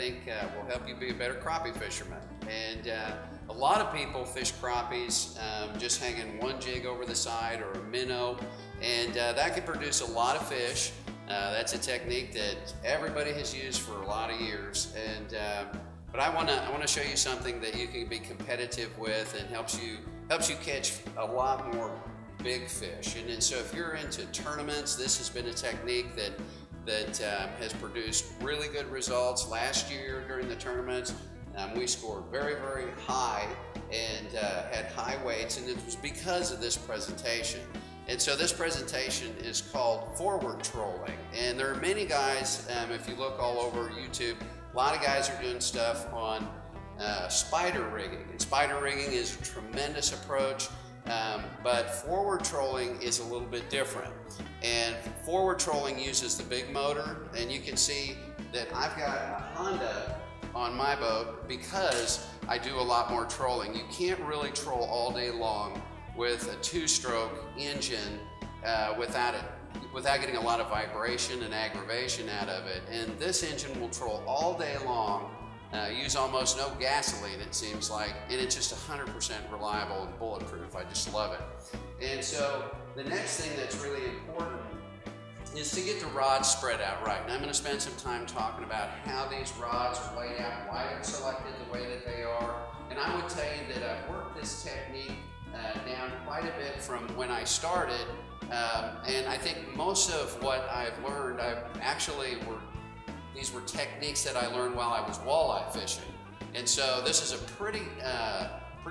think will help you be a better crappie fisherman. And a lot of people fish crappies just hanging one jig over the side or a minnow, and that can produce a lot of fish. That's a technique that everybody has used for a lot of years, and but I want to show you something that you can be competitive with and helps you catch a lot more big fish. And so if you're into tournaments, this has been a technique that has produced really good results. Last year during the tournaments, we scored very, very high and had high weights, and it was because of this presentation. And so this presentation is called forward trolling. And there are many guys, if you look all over YouTube, a lot of guys are doing stuff on spider rigging. And spider rigging is a tremendous approach, but forward trolling is a little bit different. And forward trolling uses the big motor, and you can see that I've got a Honda on my boat because I do a lot more trolling. You can't really troll all day long with a two-stroke engine without getting a lot of vibration and aggravation out of it. And this engine will troll all day long, use almost no gasoline, it seems like, and it's just 100% reliable and bulletproof. I just love it. And so the next thing that's really important is to get the rods spread out right. And I'm going to spend some time talking about how these rods are laid out, why they're selected the way that they are. And I would tell you that I've worked this technique down quite a bit from when I started, and I think most of what I've learned, these were techniques that I learned while I was walleye fishing. And so this is a pretty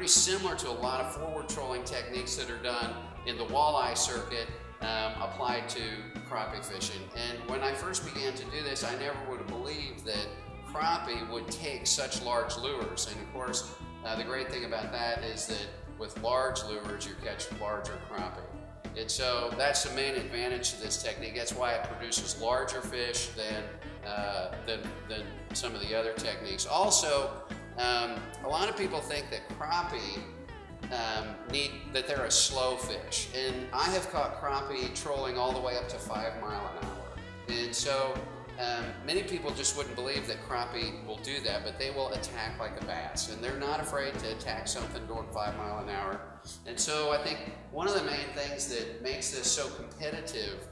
similar to a lot of forward trolling techniques that are done in the walleye circuit, applied to crappie fishing. And when I first began to do this, I never would have believed that crappie would take such large lures. And of course, the great thing about that is that with large lures, you catch larger crappie. And so that's the main advantage to this technique. That's why it produces larger fish than some of the other techniques. Also, a lot of people think that crappie that they're a slow fish. And I have caught crappie trolling all the way up to 5 miles an hour. And so many people just wouldn't believe that crappie will do that, but they will attack like a bass, and they're not afraid to attack something going 5 miles an hour. And so I think one of the main things that makes this so competitive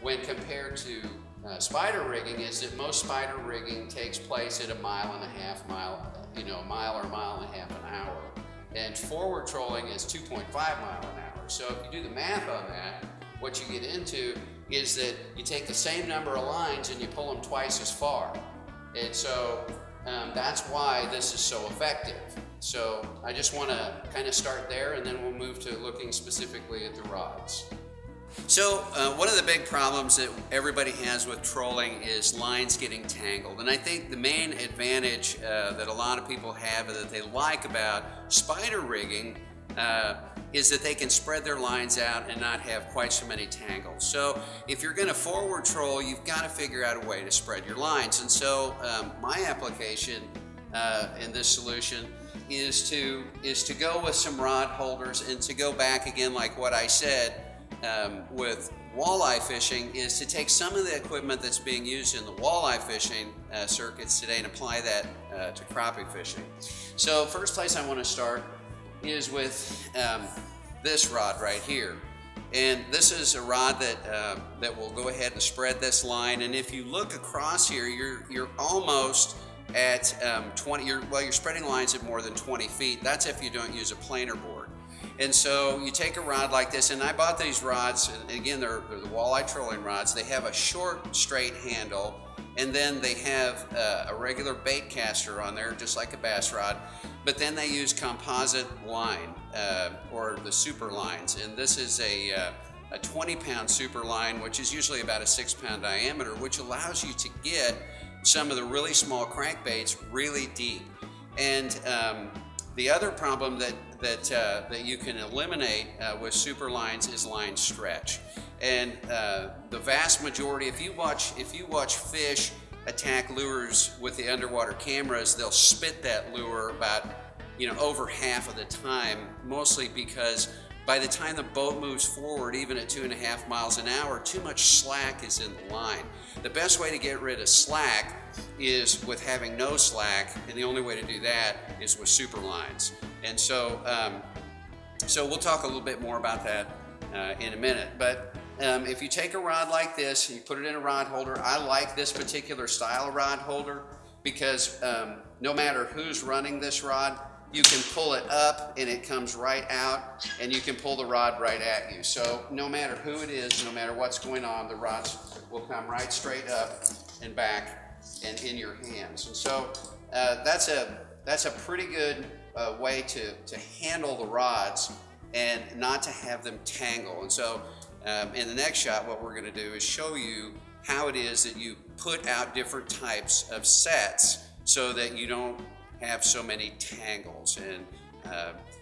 when compared to spider rigging is that most spider rigging takes place at a mile and a half or a mile and a half an hour. And forward trolling is 2.5 miles an hour. So if you do the math on that, what you get into is that you take the same number of lines and you pull them twice as far. And so that's why this is so effective. So I just want to kind of start there, and then we'll move to looking specifically at the rods. So one of the big problems that everybody has with trolling is lines getting tangled. And I think the main advantage that a lot of people have and that they like about spider rigging is that they can spread their lines out and not have quite so many tangles. So if you're going to forward troll, you've got to figure out a way to spread your lines. And so my application in this solution is to go with some rod holders, and to go back again, like what I said with walleye fishing, is to take some of the equipment that's being used in the walleye fishing circuits today and apply that to crappie fishing. So first place I want to start is with this rod right here. And this is a rod that will go ahead and spread this line. And if you look across here, you're almost at 20, you're spreading lines at more than 20 feet. That's if you don't use a planer board. And so you take a rod like this, and I bought these rods, and again, they're the walleye trolling rods. They have a short, straight handle, and then they have a regular bait caster on there, just like a bass rod. But then they use composite line, or the super lines. And this is a 20-pound super line, which is usually about a 6-pound diameter, which allows you to get some of the really small crankbaits really deep. And the other problem that you can eliminate with super lines is line stretch. And the vast majority, if you watch fish attack lures with the underwater cameras, they'll spit that lure about over half of the time, mostly because by the time the boat moves forward, even at 2.5 miles an hour, too much slack is in the line. The best way to get rid of slack is with having no slack, and the only way to do that is with super lines. And so, so we'll talk a little bit more about that in a minute. But if you take a rod like this and you put it in a rod holder, I like this particular style of rod holder because no matter who's running this rod, you can pull it up and it comes right out, and you can pull the rod right at you. So no matter who it is, no matter what's going on, the rods will come right straight up and back and in your hands. And so that's a pretty good way to handle the rods and not to have them tangle. And so in the next shot, what we're going to do is show you how it is that you put out different types of sets so that you don't have so many tangles. And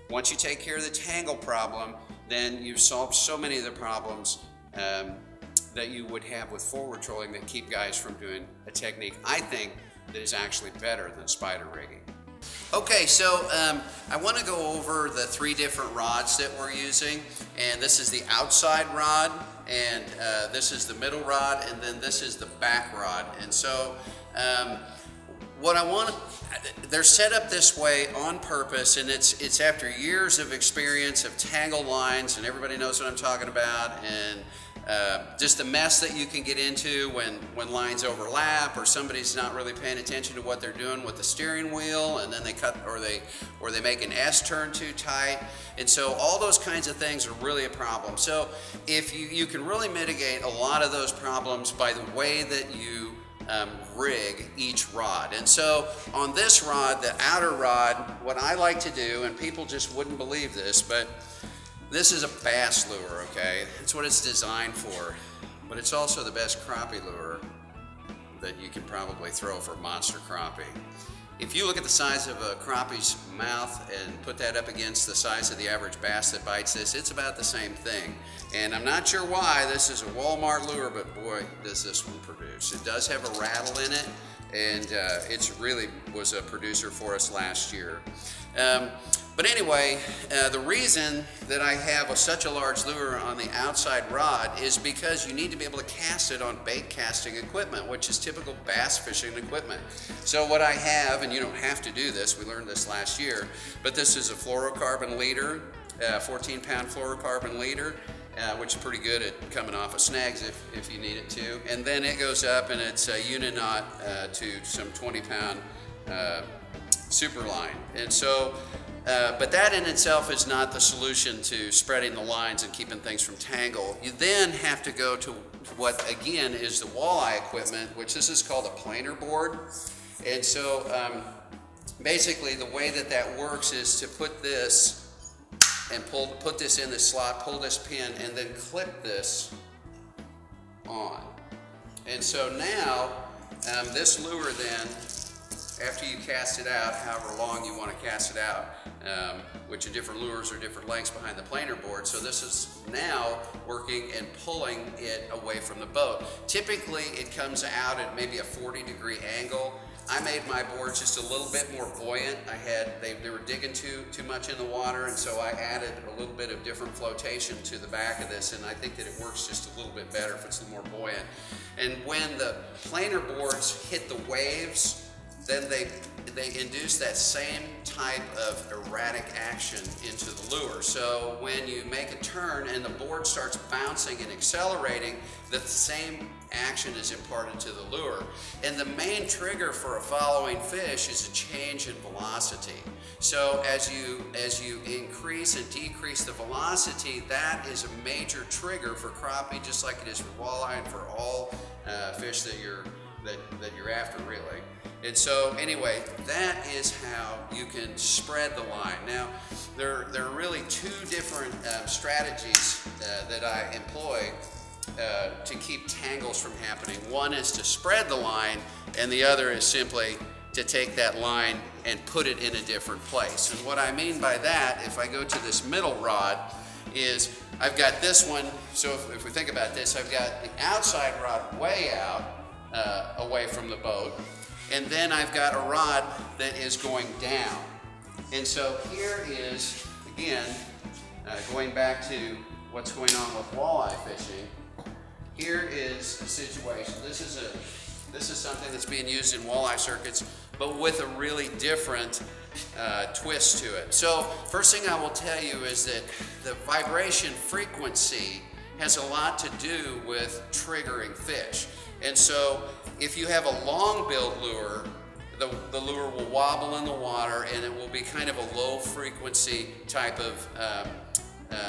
once you take care of the tangle problem, then you've solved so many of the problems that you would have with forward trolling that keep guys from doing a technique, I think, that is actually better than spider rigging. Okay, so I want to go over the 3 different rods that we're using, and this is the outside rod, and this is the middle rod, and then this is the back rod. And so what I want, they're set up this way on purpose, and it's after years of experience of tangle lines, and everybody knows what I'm talking about, and just the mess that you can get into when lines overlap, or somebody's not really paying attention to what they're doing with the steering wheel, and then they cut, or they make an S turn too tight. And so all those kinds of things are really a problem. So if you can really mitigate a lot of those problems by the way that you rig each rod. And so on this rod, the outer rod, what I like to do, and people just wouldn't believe this, but this is a bass lure, okay? It's what it's designed for, but it's also the best crappie lure that you can probably throw for monster crappie. If you look at the size of a crappie's mouth and put that up against the size of the average bass that bites this, it's about the same thing. And I'm not sure why this is a Walmart lure, but boy, does this one produce. It does have a rattle in it, and it really was a producer for us last year. But anyway, the reason that I have such a large lure on the outside rod is because you need to be able to cast it on bait casting equipment, which is typical bass fishing equipment. So what I have, and you don't have to do this, we learned this last year, but this is a fluorocarbon leader, 14-pound fluorocarbon leader, which is pretty good at coming off of snags if you need it to. And then it goes up and it's a uniknot to some 20-pound super line. And so, but that in itself is not the solution to spreading the lines and keeping things from tangle. You then have to go to what again is the walleye equipment, which this is called a planer board. And so basically the way that works is to put this and put this in the slot, pull this pin, and then clip this on. And so now this lure then, after you cast it out, however long you want to cast it out, which are different lures or different lengths behind the planer board. So this is now working and pulling it away from the boat. Typically it comes out at maybe a 40-degree angle. I made my boards just a little bit more buoyant. They were digging too much in the water, and so I added a little bit of different flotation to the back of this, and I think that it works just a little bit better if it's a little more buoyant. And when the planer boards hit the waves, then they induce that same type of erratic action into the lure. So when you make a turn and the board starts bouncing and accelerating, the same action is imparted to the lure. And the main trigger for a following fish is a change in velocity. So as you increase and decrease the velocity, that is a major trigger for crappie, just like it is for walleye and for all fish that you're after, really. And so anyway, that is how you can spread the line. Now, there are really 2 different strategies that I employ to keep tangles from happening. One is to spread the line, and the other is simply to take that line and put it in a different place. And what I mean by that, if I go to this middle rod, is I've got this one. So if we think about this, I've got the outside rod way out, away from the boat. And then I've got a rod that is going down. And so here is, again, going back to what's going on with walleye fishing, here is a situation. This is This is something that's being used in walleye circuits, but with a really different twist to it. So first thing I will tell you is that the vibration frequency has a lot to do with triggering fish. And so if you have a long-billed lure, the lure will wobble in the water and it will be kind of a low frequency type of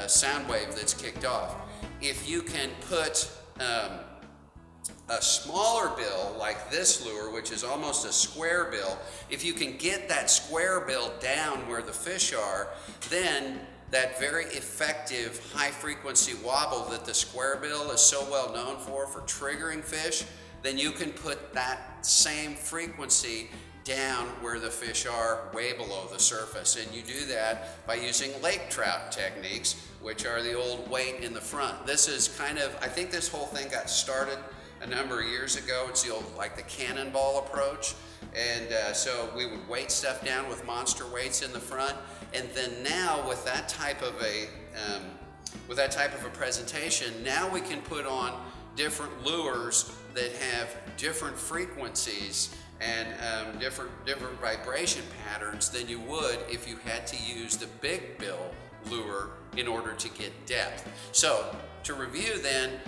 sound wave that's kicked off. If you can put a smaller bill like this lure, which is almost a square bill, if you can get that square bill down where the fish are, then that very effective high frequency wobble that the square bill is so well known for triggering fish, then you can put that same frequency down where the fish are way below the surface. And you do that by using lake trout techniques, which are the old weight in the front. This is kind of, I think this whole thing got started a number of years ago. It's the old, like the cannonball approach. And so we would weight stuff down with monster weights in the front. And then now with that type of a presentation, now we can put on different lures that have different frequencies and different vibration patterns than you would if you had to use the big bill lure in order to get depth. So to review then,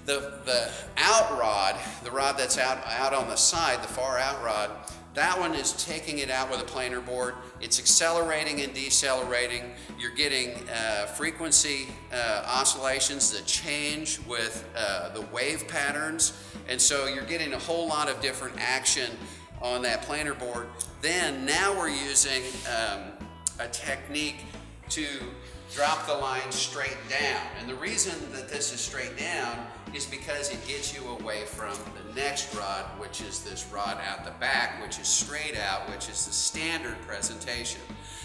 the out rod, the rod that's out on the side, the far out rod, that one is taking it out with a planer board. It's accelerating and decelerating. You're getting frequency oscillations that change with the wave patterns. And so you're getting a whole lot of different action on that planer board. Then now we're using a technique to drop the line straight down. And the reason that this is straight down is because it gets you away from the next rod, which is this rod out the back, which is straight out, which is the standard presentation.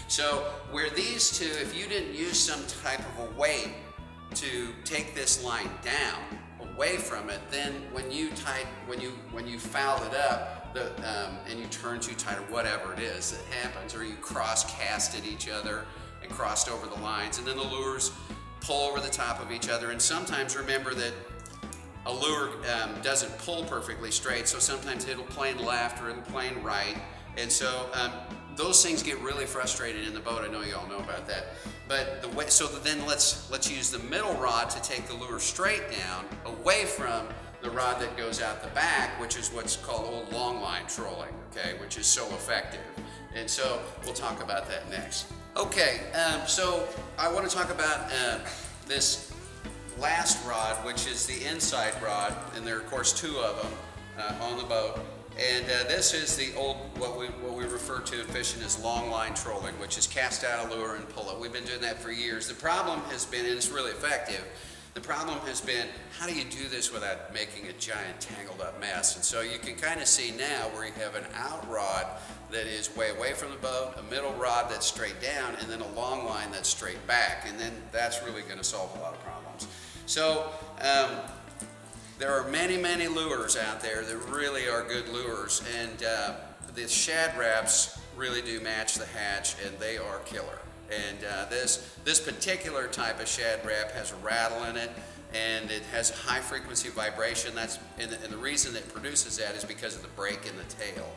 So where these two, if you didn't use some type of a weight to take this line down away from it, then when you foul it up, and you turn too tight or whatever it is that happens, or you cross casted each other and crossed over the lines, and then the lures pull over the top of each other. And sometimes remember that a lure doesn't pull perfectly straight, so sometimes it'll plane left or it'll plane right. And so those things get really frustrated in the boat. I know you all know about that. But so then let's use the middle rod to take the lure straight down away from the rod that goes out the back, which is what's called old long line trolling, okay, which is so effective. And so we'll talk about that next. Okay, so I want to talk about this last rod, which is the inside rod, and there are of course two of them on the boat. And this is the old, what we refer to in fishing as long line trolling, which is cast out a lure and pull it. We've been doing that for years. The problem has been, and it's really effective, the problem has been, how do you do this without making a giant tangled up mess? And so you can kind of see now where you have an out rod that is way away from the boat, a middle rod that's straight down, and then a long line that's straight back. And then that's really going to solve a lot of problems. So there are many, many lures out there that really are good lures. And the Shad Raps really do match the hatch, and they are killer. And this particular type of Shad Rap has a rattle in it, and it has a high frequency vibration. And the reason it produces that is because of the break in the tail.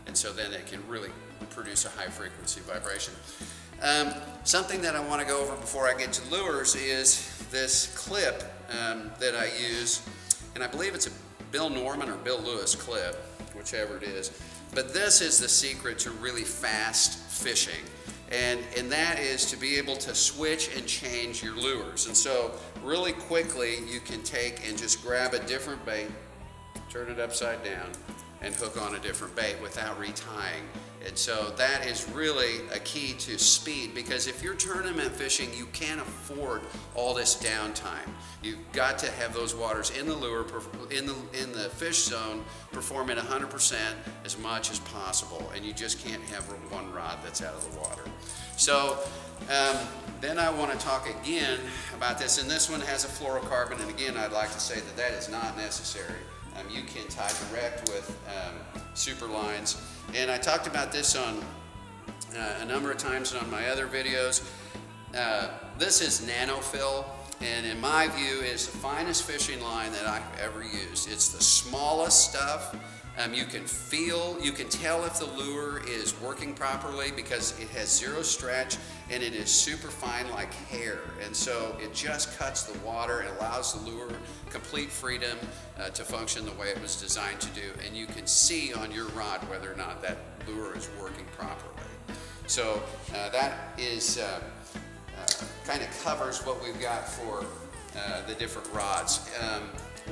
And so then it can really produce a high frequency vibration. Something that I want to go over before I get to lures is this clip that I use, and I believe it's a Bill Norman or Bill Lewis clip, whichever it is. But this is the secret to really fast fishing. And that is to be able to switch and change your lures. And so really quickly you can take and just grab a different bait, turn it upside down, and hook on a different bait without retying. And so that is really a key to speed, because if you're tournament fishing, you can't afford all this downtime. You've got to have those waters in the lure, in the fish zone, perform at 100% as much as possible, and you just can't have one rod that's out of the water. So then I want to talk again about this, and this one has a fluorocarbon, and again I'd like to say that that is not necessary. You can tie direct with super lines, and I talked about this on a number of times on my other videos. This is nanofill, and in my view is the finest fishing line that I've ever used. It's the smallest stuff. You can tell if the lure is working properly because it has zero stretch and it is super fine like hair. And so it just cuts the water and allows the lure complete freedom to function the way it was designed to do. And you can see on your rod whether or not that lure is working properly. So that is kind of covers what we've got for the different rods.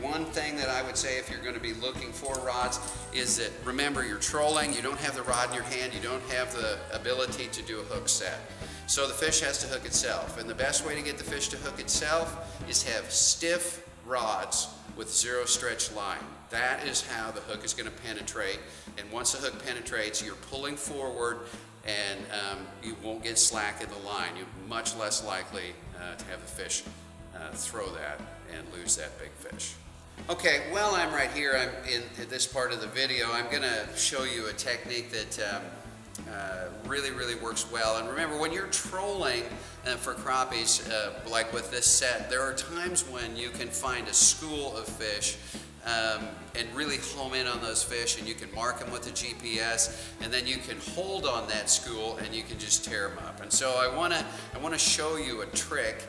One thing that I would say if you're going to be looking for rods is that, remember, you're trolling, you don't have the rod in your hand, you don't have the ability to do a hook set. So the fish has to hook itself, and the best way to get the fish to hook itself is have stiff rods with zero stretch line. That is how the hook is going to penetrate, and once the hook penetrates, you're pulling forward and you won't get slack in the line. You're much less likely to have the fish throw that and lose that big fish. Okay, while I'm right here, I'm in this part of the video, I'm going to show you a technique that really works well. And remember, when you're trolling for crappies, like with this set, there are times when you can find a school of fish and really home in on those fish, and you can mark them with a GPS, and then you can hold on that school and you can just tear them up. And so I want to show you a trick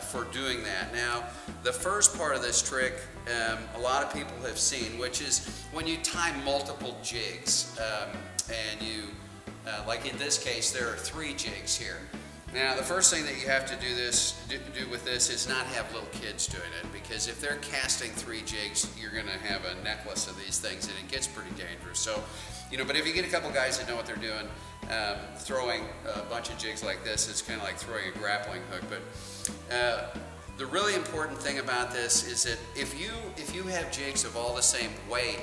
for doing that. Now, the first part of this trick a lot of people have seen, which is when you tie multiple jigs, and you, like in this case, there are 3 jigs here. Now, the first thing that you have to do with this is not have little kids doing it, because if they're casting 3 jigs, you're going to have a necklace of these things, and it gets pretty dangerous. So, you know, but if you get a couple guys that know what they're doing, throwing a bunch of jigs like this, it's kind of like throwing a grappling hook. But the really important thing about this is that if you have jigs of all the same weight,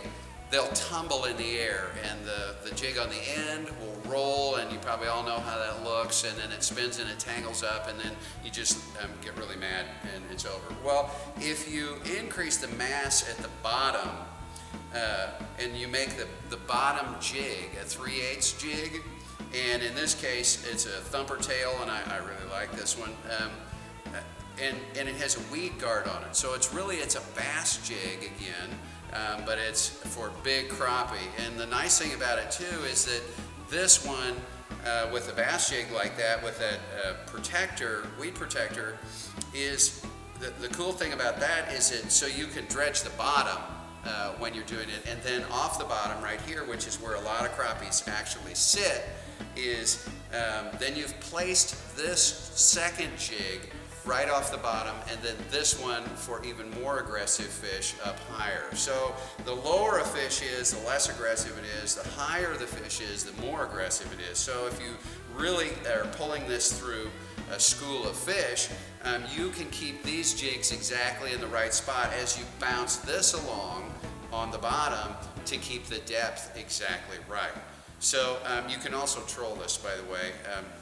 they'll tumble in the air, and the jig on the end will roll, and you probably all know how that looks, and then it spins and it tangles up, and then you just get really mad and it's over. Well, if you increase the mass at the bottom, and you make the bottom jig a 3/8 jig, and in this case it's a thumper tail, and I really like this one, and it has a weed guard on it, so it's a bass jig again, but it's for big crappie. And the nice thing about it too is that this one with a bass jig like that, with that protector, weed protector, is the cool thing about that is that so you can dredge the bottom when you're doing it, and then off the bottom right here, which is where a lot of crappies actually sit, is then you've placed this second jig right off the bottom, and then this one for even more aggressive fish up higher. So the lower a fish is, the less aggressive it is. The higher the fish is, the more aggressive it is. So if you really are pulling this through a school of fish, you can keep these jigs exactly in the right spot as you bounce this along on the bottom to keep the depth exactly right. So you can also troll this, by the way,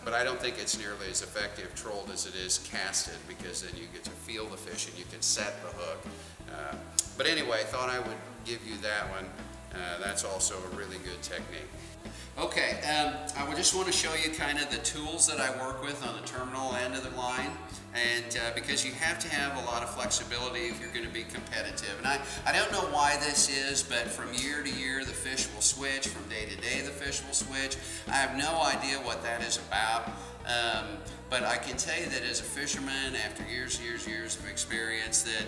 but I don't think it's nearly as effective trolled as it is casted, because then you get to feel the fish and you can set the hook. But anyway, I thought I would give you that one. That's also a really good technique. Okay, I just want to show you kind of the tools that I work with on the terminal end of the line, and because you have to have a lot of flexibility if you're going to be competitive. And I don't know why this is, but from year to year the fish will switch, from day to day the fish will switch. I have no idea what that is about, but I can tell you that as a fisherman, after years of experience, that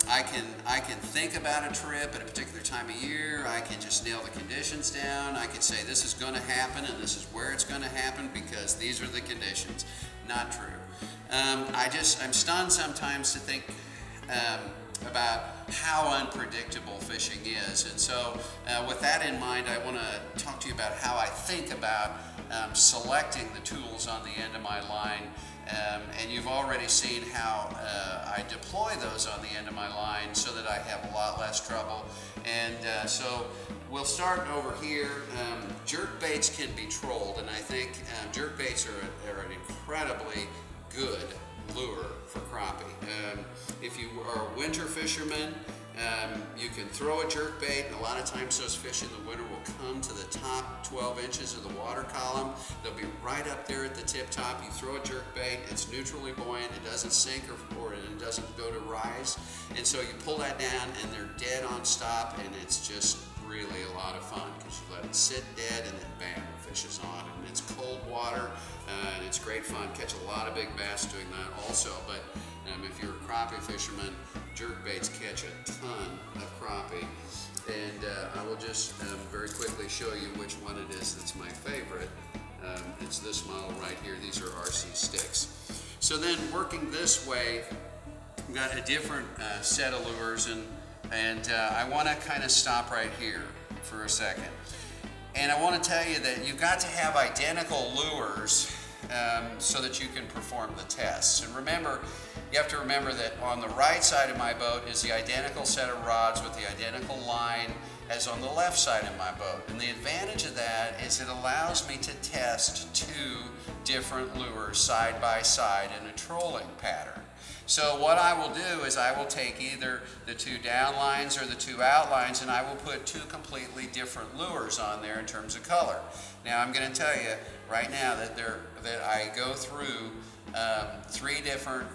I can think about a trip at a particular time of year. I can just nail the conditions down. I can say this is going to happen and this is where it's going to happen because these are the conditions. Not true. I'm stunned sometimes to think about how unpredictable fishing is. And so with that in mind, I want to talk to you about how I think about selecting the tools on the end of my line. And you've already seen how I deploy those on the end of my line so that I have a lot less trouble. And so we'll start over here. Jerk baits can be trolled, and I think jerk baits are an incredibly good lure for crappie. If you are a winter fisherman, You can throw a jerk bait, and a lot of times those fish in the winter will come to the top 12 inches of the water column. They'll be right up there at the tip top. You throw a jerk bait, it's neutrally buoyant, it doesn't sink or it doesn't go to rise. And so you pull that down and they're dead on stop, and it's just really a lot of fun because you let it sit dead and then bam, the fish is on. And it's cold water and it's great fun. Catch a lot of big bass doing that also, but if you're a crappie fisherman, jerk baits catch a ton of crappie. And I will just very quickly show you which one it is that's my favorite. It's this model right here. These are RC sticks. So then working this way, I've got a different set of lures, and I want to kind of stop right here for a second. And I want to tell you that you've got to have identical lures so that you can perform the tests. And remember, you have to remember that on the right side of my boat is the identical set of rods with the identical line as on the left side of my boat. And the advantage of that is it allows me to test two different lures side by side in a trolling pattern. So what I will do is I will take either the two down lines or the two out lines, and I will put two completely different lures on there in terms of color. Now I'm going to tell you right now that I go through three different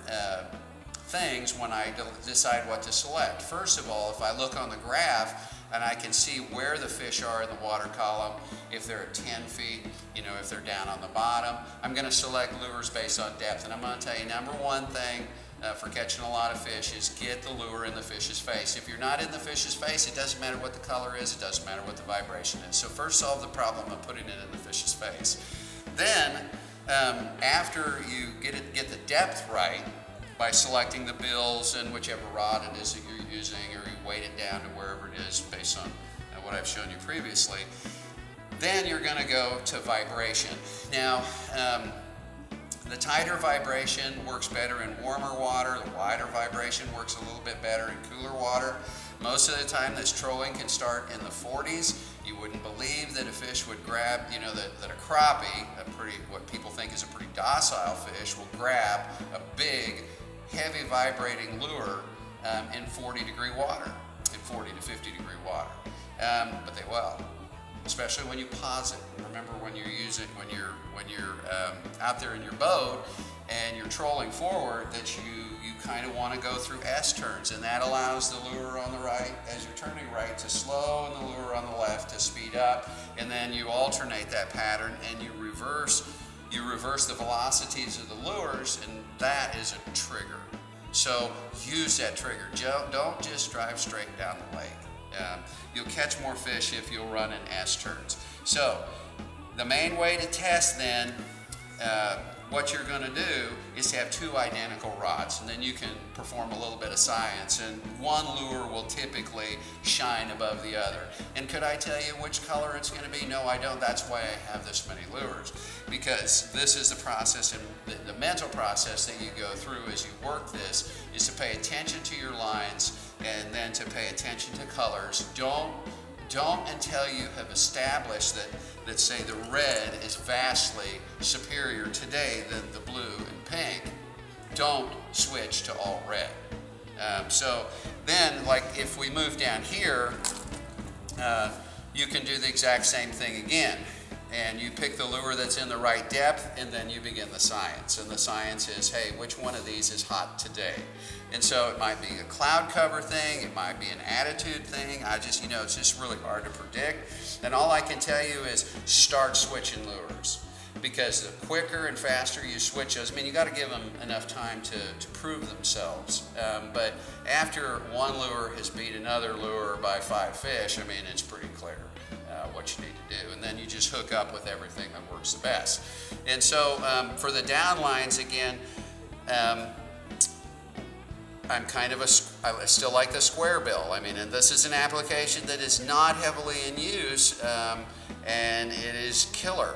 things when I decide what to select. First of all, if I look on the graph and I can see where the fish are in the water column, if they're at 10 feet, if they're down on the bottom, I'm going to select lures based on depth. And I'm going to tell you, number one thing for catching a lot of fish is get the lure in the fish's face. If you're not in the fish's face, it doesn't matter what the color is, it doesn't matter what the vibration is. So first solve the problem of putting it in the fish's face. Then, after you get the depth right by selecting the bills and whichever rod it is that you're using, or you weight it down to wherever it is based on what I've shown you previously, then you're going to go to vibration. Now, the tighter vibration works better in warmer water. The wider vibration works a little bit better in cooler water. Most of the time this trolling can start in the 40s. You wouldn't believe that a fish would grab, that a crappie, what people think is a pretty docile fish, will grab a big, heavy vibrating lure in 40-degree water, in 40 to 50-degree water. But they will, especially when you pause it. Remember, when you're out there in your boat and you're trolling forward, that you kind of want to go through S turns, and that allows the lure on the right, as you're turning right, to slow, and the lure on the left to speed up, and then you alternate that pattern and you reverse the velocities of the lures, and that is a trigger. So use that trigger. Don't just drive straight down the lake. You'll catch more fish if you'll run in S turns. So the main way to test then what you're going to do is to have two identical rods, and then you can perform a little bit of science, and one lure will typically shine above the other. And could I tell you which color it's going to be? No, I don't. That's why I have this many lures, because this is the process, and the mental process that you go through as you work this is to pay attention to your lines and then to pay attention to colors. Don't until you have established that say the red is vastly superior today than the blue and pink, don't switch to all red. So then, like if we move down here, you can do the exact same thing again. And you pick the lure that's in the right depth, and then you begin the science. And the science is, hey, which one of these is hot today? And so it might be a cloud cover thing, it might be an attitude thing. It's just really hard to predict. And all I can tell you is start switching lures. Because the quicker and faster you switch those, you got to give them enough time to prove themselves. But after one lure has beat another lure by 5 fish, it's pretty clear what you need to do. And then you just hook up with everything that works the best. And so for the down lines, again, I still like the square bill. And this is an application that is not heavily in use, and it is killer.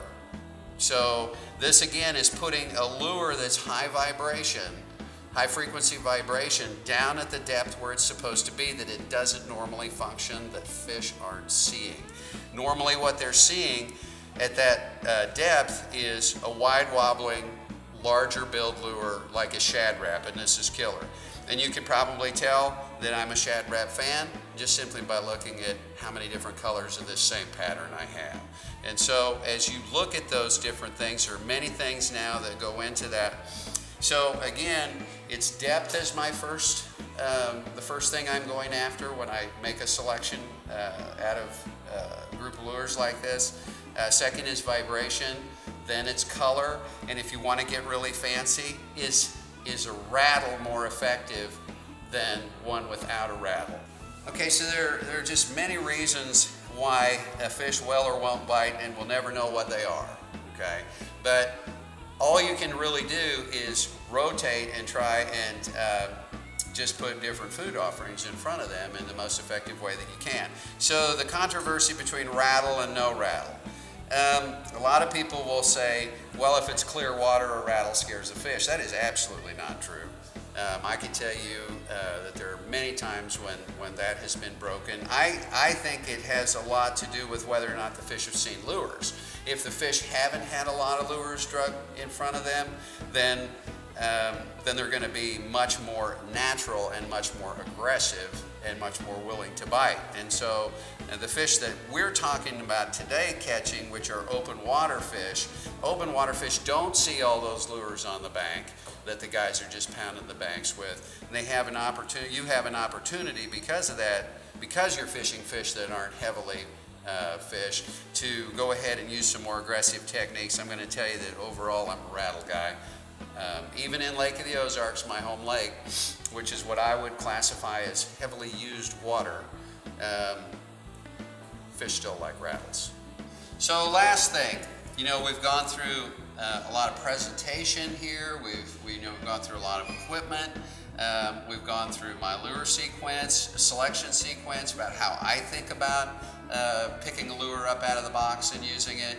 So this again is putting a lure that's high vibration, high frequency vibration, down at the depth where it's supposed to be, that it doesn't normally function, that fish aren't seeing. Normally what they're seeing at that depth is a wide wobbling, larger billed lure like a shad rap, and this is killer. And you can probably tell that I'm a Shad Rap fan just simply by looking at how many different colors of this same pattern I have. And so as you look at those different things, there are many things now that go into that. So again, it's depth as my first, the first thing I'm going after when I make a selection out of a group of lures like this. Second is vibration, then it's color, and if you want to get really fancy, is a rattle more effective than one without a rattle? Okay, so there are just many reasons why a fish will or won't bite, and we'll never know what they are, okay? But all you can really do is rotate and try and just put different food offerings in front of them in the most effective way that you can. So the controversy between rattle and no rattle. A lot of people will say, well, if it's clear water, a rattle scares the fish. That is absolutely not true. I can tell you that there are many times when that has been broken. I think it has a lot to do with whether or not the fish have seen lures. If the fish haven't had a lot of lures drug in front of them, then they're going to be much more natural and much more aggressive and much more willing to bite. And so the fish that we're talking about today catching, which are open water fish don't see all those lures on the bank that the guys are just pounding the banks with. And they have an opportunity, you have an opportunity because of that, because you're fishing fish that aren't heavily fished, to go ahead and use some more aggressive techniques. I'm going to tell you that overall I'm a rattle guy. Even in Lake of the Ozarks, my home lake, which is what I would classify as heavily used water, fish still like rattles. So last thing, you know, we've gone through a lot of presentation here. We've gone through a lot of equipment. We've gone through my lure sequence, selection sequence, about how I think about picking a lure up out of the box and using it.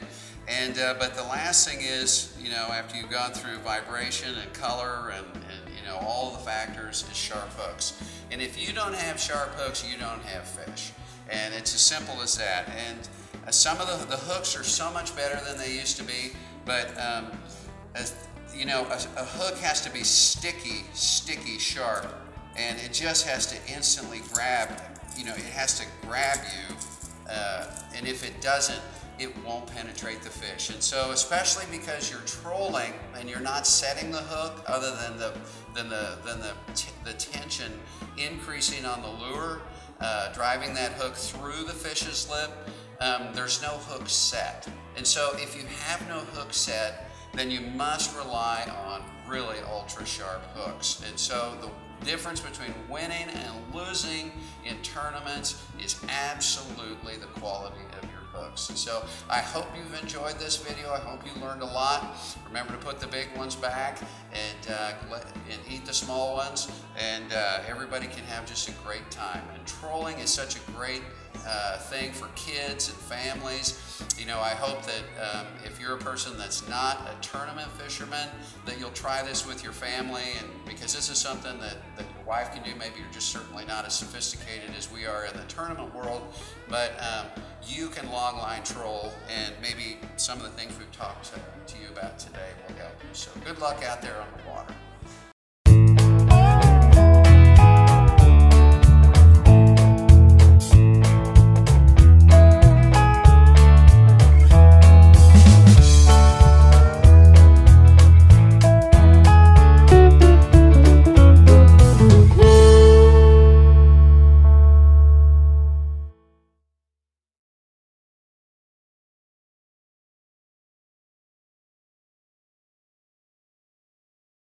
And but the last thing is, you know, after you've gone through vibration and color and you know all the factors, is sharp hooks. And if you don't have sharp hooks, you don't have fish. And it's as simple as that. And some of the hooks are so much better than they used to be, but you know, a hook has to be sticky, sharp, and it just has to instantly grab. You know, it has to grab you, and if it doesn't, it won't penetrate the fish. And so, especially because you're trolling and you're not setting the hook, other than the tension increasing on the lure, driving that hook through the fish's lip, there's no hook set. And so, if you have no hook set, then you must rely on really ultra sharp hooks. And so, the difference between winning and losing in tournaments is absolutely the quality of your hooks. And so I hope you've enjoyed this video. I hope you learned a lot. Remember to put the big ones back and eat the small ones, and everybody can have just a great time. And trolling is such a great thing for kids and families. You know, I hope that if you're a person that's not a tournament fisherman, that you'll try this with your family, and because this is something that your wife can do. Maybe you're just certainly not as sophisticated as we are in the tournament world, but you can long line troll, and maybe some of the things we've talked to you about today will help you. So good luck out there on the water.